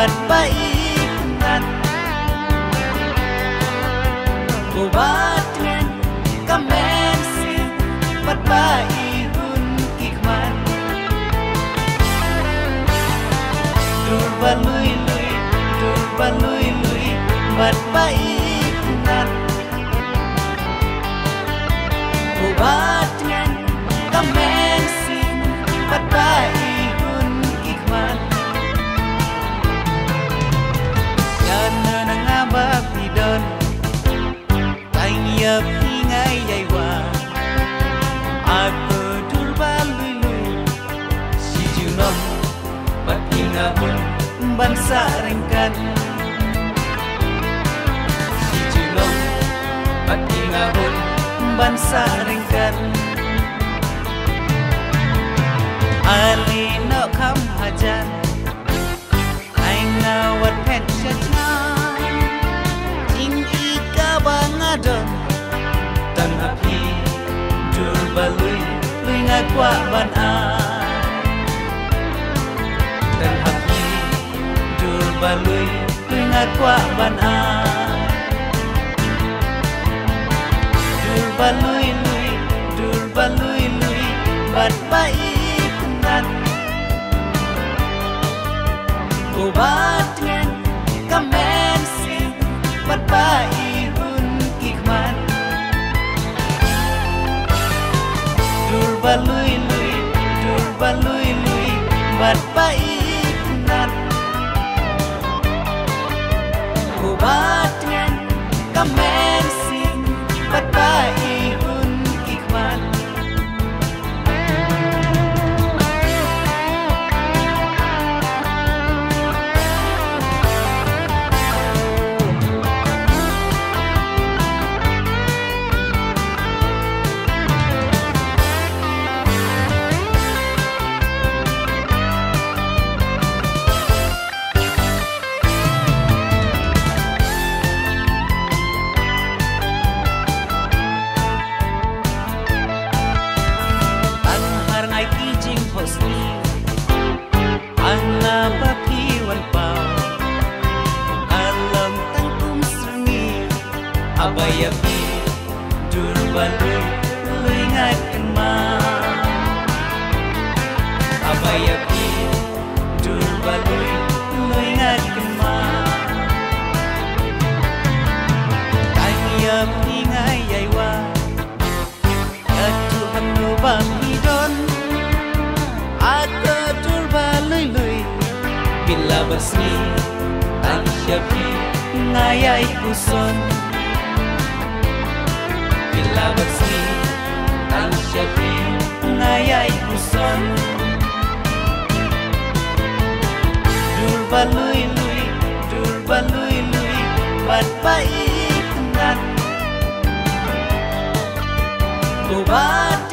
bat baik nan ku batren kamen sin bat baik hun kikman dur balui lui bat baik nan ku batren kamen sin bat baik hun kikman yana nangabak bidon tanya pingai yaiwa aku durba lui si junom bat ingahun bansa rengkan si junom bat ingahun bansa rengkan ali no kam hajan ngawat pensiasna ing ika bangadon tan api dur balui lui ngakwa ban a tan api dur balui lui ngakwa ban a dur balui lui bat baik nan ku batren kamen sin bat baik hun kikman dur balui lui bat baik nan ku batren kamen sin bat baik hun kikman abayapi dur balui lui ngakan ma abayapi dur balui lui ngakan ma tanya pingai yaiwa atu hanu bamidon aku dur balui lui bila basni ansyapi ngayai kuson bila bersih tan syafi ngayai kuson dur balui lui bat baik nan ku bat